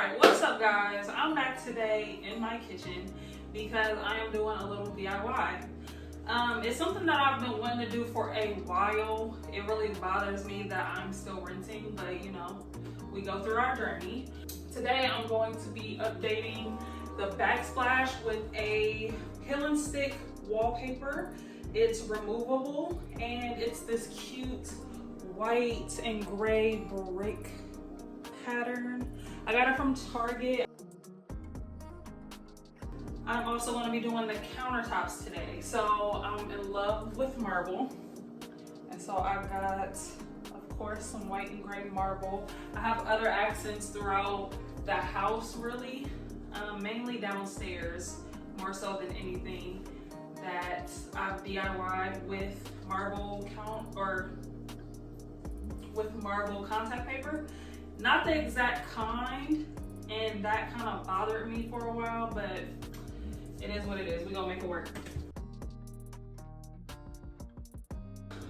Alright, what's up guys? I'm back today in my kitchen because I am doing a little DIY. It's something that I've been wanting to do for a while. It really bothers me that I'm still renting, but you know, we go through our journey. Today I'm going to be updating the backsplash with a peel and stick wallpaper. It's removable and it's this cute white and gray brick pattern. I got it from Target. I'm also going to be doing the countertops today. So I'm in love with marble. And so I've got, of course, some white and gray marble. I have other accents throughout the house really, mainly downstairs, more so than anything, that I've DIY'd with marble marble contact paper. Not the exact kind, and that kind of bothered me for a while, but it is what it is. We're gonna make it work.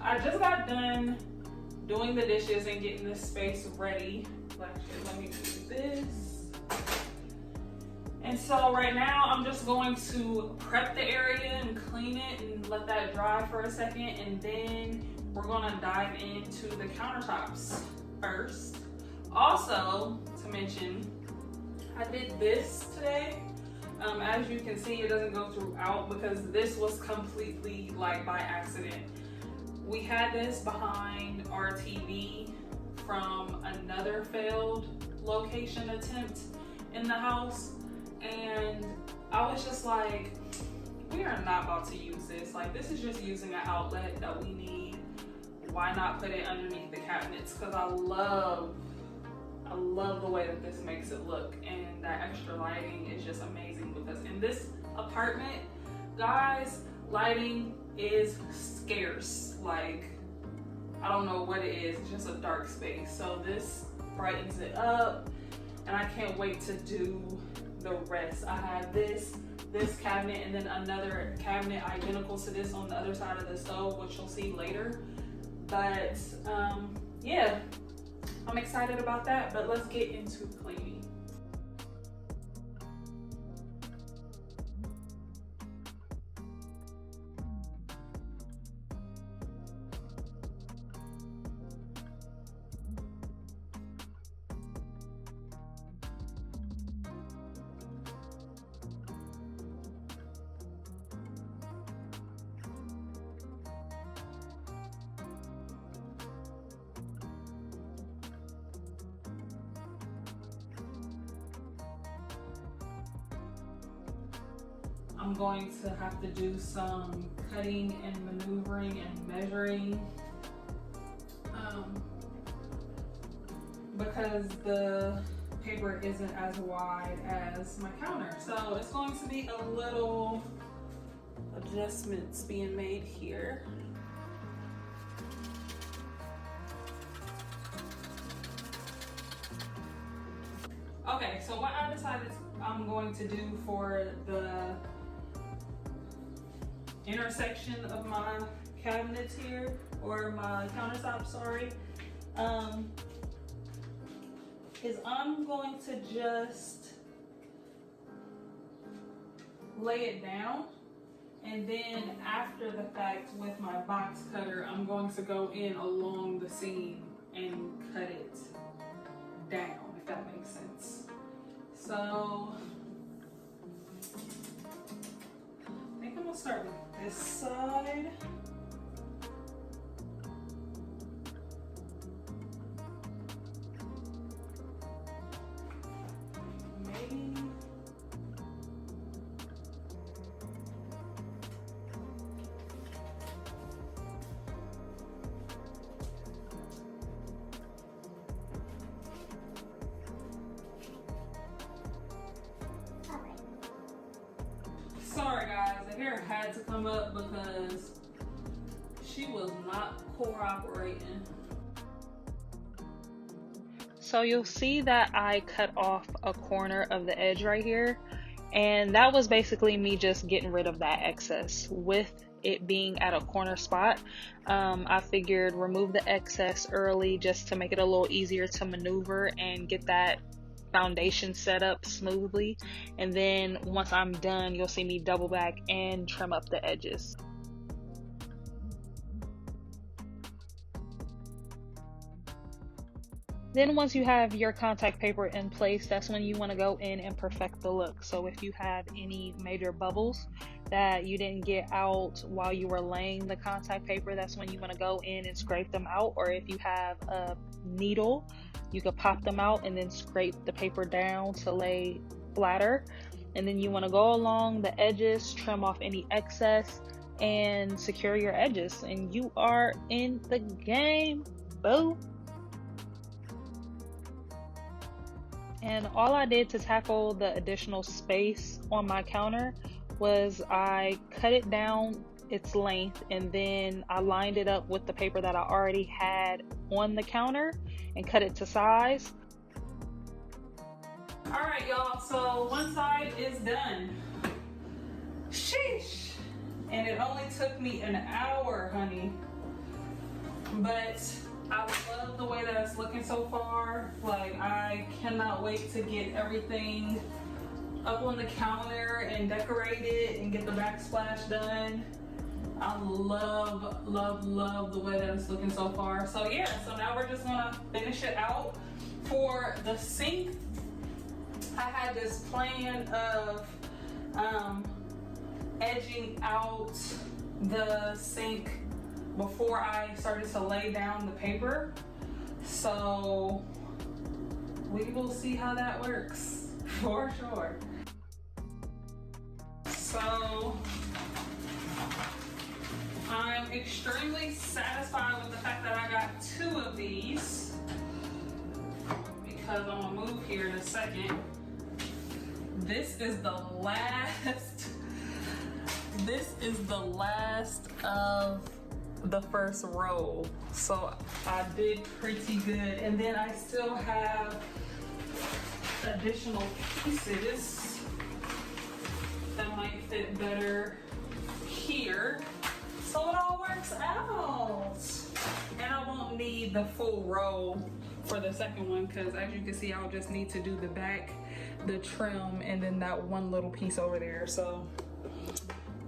I just got done doing the dishes and getting this space ready. Actually, let me do this. And so right now I'm just going to prep the area and clean it and let that dry for a second, and then we're gonna dive into the countertops first. Also, to mention, I did this today. As you can see, it doesn't go throughout because this was completely like by accident. We had this behind our TV from another failed location attempt in the house, and I was just like, we are not about to use this. Like, this is just using an outlet that we need. Why not put it underneath the cabinets? Because I love the way that this makes it look, and that extra lighting is just amazing because in this apartment, guys, lighting is scarce. Like, I don't know what it is, it's just a dark space. So this brightens it up, and I can't wait to do the rest. I have this cabinet and then another cabinet identical to this on the other side of the stove, which you'll see later. But yeah, I'm excited about that, but let's get into cleaning. I'm going to have to do some cutting and maneuvering and measuring because the paper isn't as wide as my counter. So it's going to be a little adjustments being made here. Okay, so what I decided I'm going to do for the intersection of my cabinets here, or my countertop, sorry, is I'm going to just lay it down, and then after the fact with my box cutter, I'm going to go in along the seam and cut it down, if that makes sense. So I think I'm gonna start with this side. Maybe. Sorry guys, the hair had to come up because she was not cooperating. So you'll see that I cut off a corner of the edge right here, and that was basically me just getting rid of that excess. With it being at a corner spot, I figured remove the excess early just to make it a little easier to maneuver and get that foundation set up smoothly. And then once I'm done, you'll see me double back and trim up the edges. Then once you have your contact paper in place, that's when you want to go in and perfect the look. So if you have any major bubbles that you didn't get out while you were laying the contact paper, that's when you want to go in and scrape them out. Or if you have a needle, you could pop them out and then scrape the paper down to lay flatter. And then you want to go along the edges, trim off any excess, and secure your edges, and you are in the game, boo. And all I did to tackle the additional space on my counter was I cut it down its length, and then I lined it up with the paper that I already had on the counter and cut it to size. All right, y'all, so one side is done. Sheesh. And it only took me an hour, honey. But I love the way that it's looking so far. Like, I cannot wait to get everything up on the counter and decorate it and get the backsplash done. I love, love, love the way that it's looking so far. So yeah, so now we're just gonna finish it out. For the sink, I had this plan of edging out the sink before I started to lay down the paper. So we will see how that works for sure. So I'm extremely satisfied with the fact that I got 2 of these, because I'm gonna move here in a second. This is the last of the first row. So I did pretty good. And then I still have additional pieces that might fit better here. So it all works out. And I won't need the full row for the second one, because as you can see, I'll just need to do the back, the trim, and then that one little piece over there. So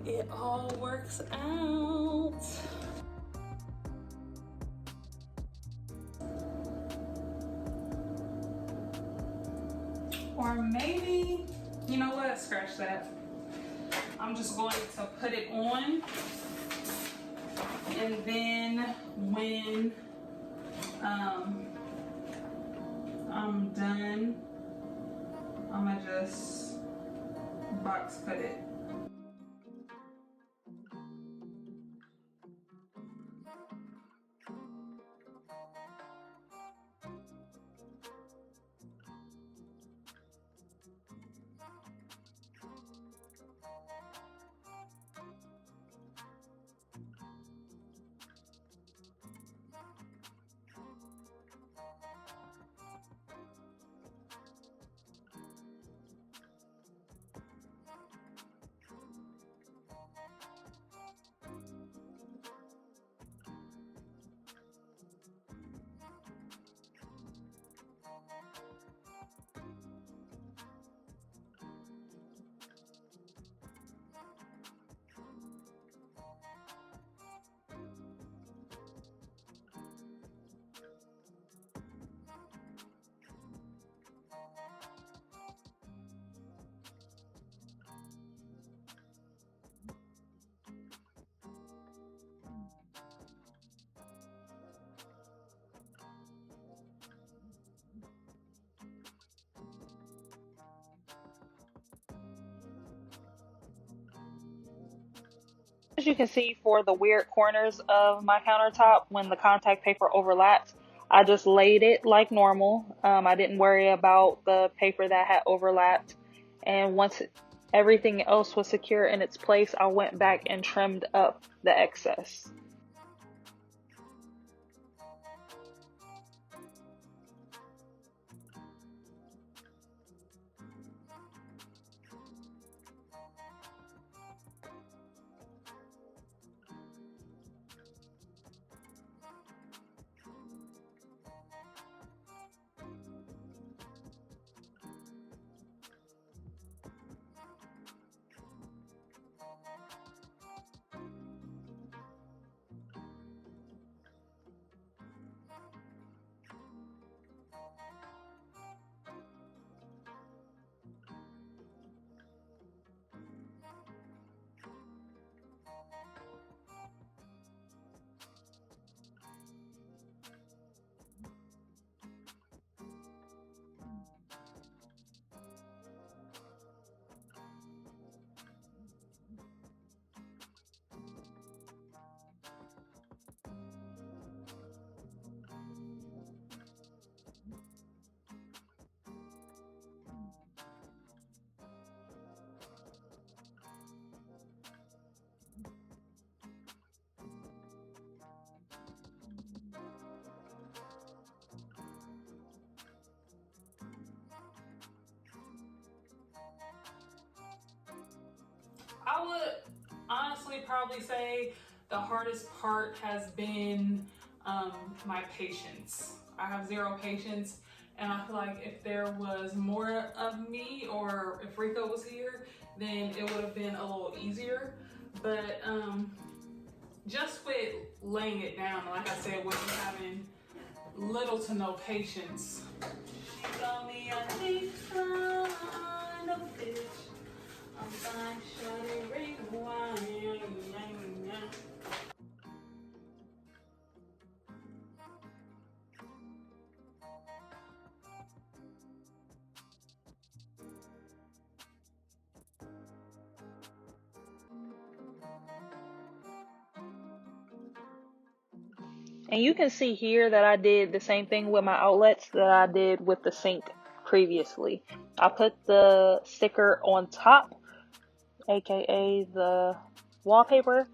it all works out. Or maybe, you know what, scratch that. I'm just going to put it on, and then when I'm done, I'm gonna just box cut it. As you can see, for the weird corners of my countertop, when the contact paper overlapped, I just laid it like normal. I didn't worry about the paper that had overlapped. And once everything else was secure in its place, I went back and trimmed up the excess. honestly probably say the hardest part has been my patience. I have zero patience, and I feel like if there was more of me, or if Rico was here, then it would have been a little easier. But just with laying it down, like I said, with me having little to no patience. She told me I need kind of bitch. I'm fine, shawty, rewind. And you can see here that I did the same thing with my outlets that I did with the sink previously. I put the sticker on top, aka the wallpaper,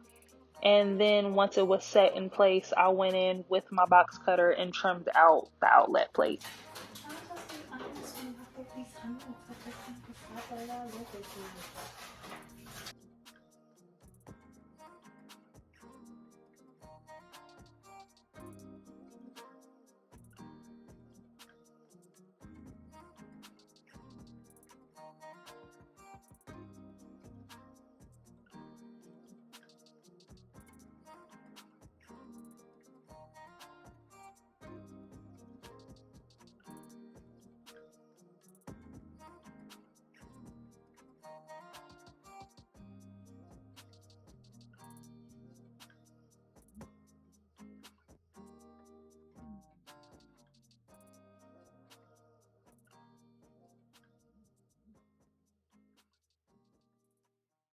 and then once it was set in place, I went in with my box cutter and trimmed out the outlet plate.